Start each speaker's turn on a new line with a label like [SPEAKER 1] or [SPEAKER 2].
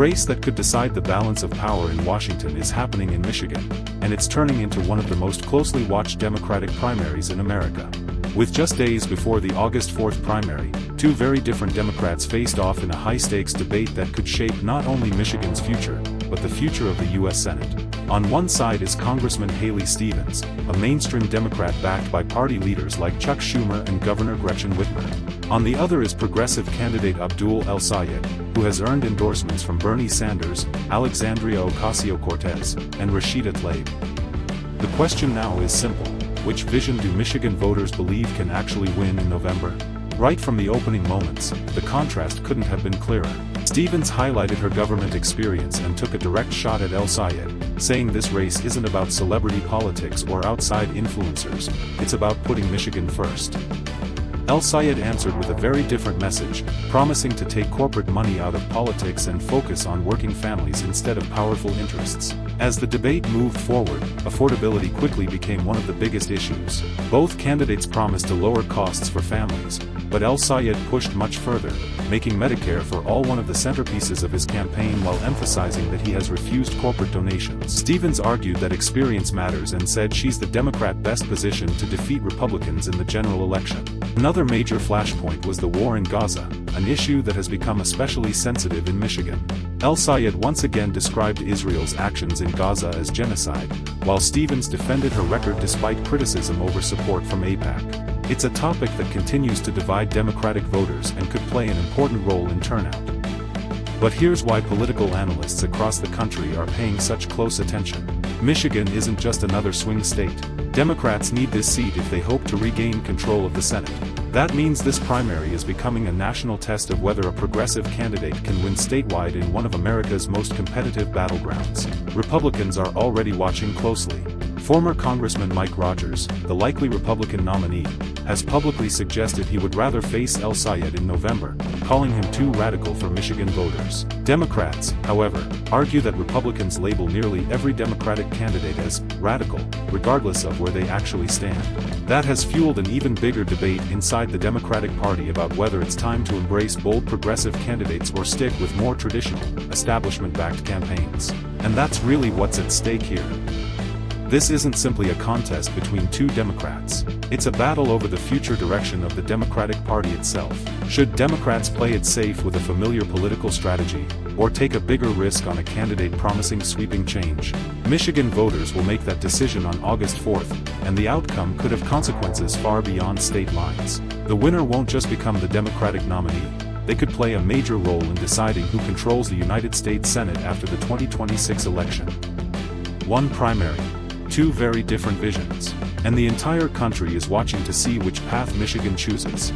[SPEAKER 1] race that could decide the balance of power in Washington is happening in Michigan, and it's turning into one of the most closely watched Democratic primaries in America. With just days before the August 4th primary, two very different Democrats faced off in a high-stakes debate that could shape not only Michigan's future, but the future of the U.S. Senate. On one side is Congressman Haley Stevens, a mainstream Democrat backed by party leaders like Chuck Schumer and Governor Gretchen Whitmer. On the other is progressive candidate Abdul El-Sayed, who has earned endorsements from Bernie Sanders, Alexandria Ocasio-Cortez, and Rashida Tlaib. The question now is simple: which vision do Michigan voters believe can actually win in November? Right from the opening moments, the contrast couldn't have been clearer. Stevens highlighted her government experience and took a direct shot at El-Sayed, saying this race isn't about celebrity politics or outside influencers, it's about putting Michigan first. El-Sayed answered with a very different message, promising to take corporate money out of politics and focus on working families instead of powerful interests. As the debate moved forward, affordability quickly became one of the biggest issues. Both candidates promised to lower costs for families, but El-Sayed pushed much further, making Medicare for all one of the centerpieces of his campaign while emphasizing that he has refused corporate donations. Stevens argued that experience matters and said she's the Democrat best positioned to defeat Republicans in the general election. Another major flashpoint was the war in Gaza, an issue that has become especially sensitive in Michigan. El-Sayed once again described Israel's actions in Gaza as genocide, while Stevens defended her record despite criticism over support from AIPAC. It's a topic that continues to divide Democratic voters and could play an important role in turnout. But here's why political analysts across the country are paying such close attention. Michigan isn't just another swing state. Democrats need this seat if they hope to regain control of the Senate. That means this primary is becoming a national test of whether a progressive candidate can win statewide in one of America's most competitive battlegrounds. Republicans are already watching closely. Former Congressman Mike Rogers, the likely Republican nominee, has publicly suggested he would rather face El-Sayed in November, calling him too radical for Michigan voters. Democrats, however, argue that Republicans label nearly every Democratic candidate as radical, regardless of where they actually stand. That has fueled an even bigger debate inside the Democratic Party about whether it's time to embrace bold progressive candidates or stick with more traditional, establishment-backed campaigns. And that's really what's at stake here. This isn't simply a contest between two Democrats. It's a battle over the future direction of the Democratic Party itself. Should Democrats play it safe with a familiar political strategy, or take a bigger risk on a candidate promising sweeping change? Michigan voters will make that decision on August 4th, and the outcome could have consequences far beyond state lines. The winner won't just become the Democratic nominee. They could play a major role in deciding who controls the United States Senate after the 2026 election. One primary. Two very different visions. And the entire country is watching to see which path Michigan chooses.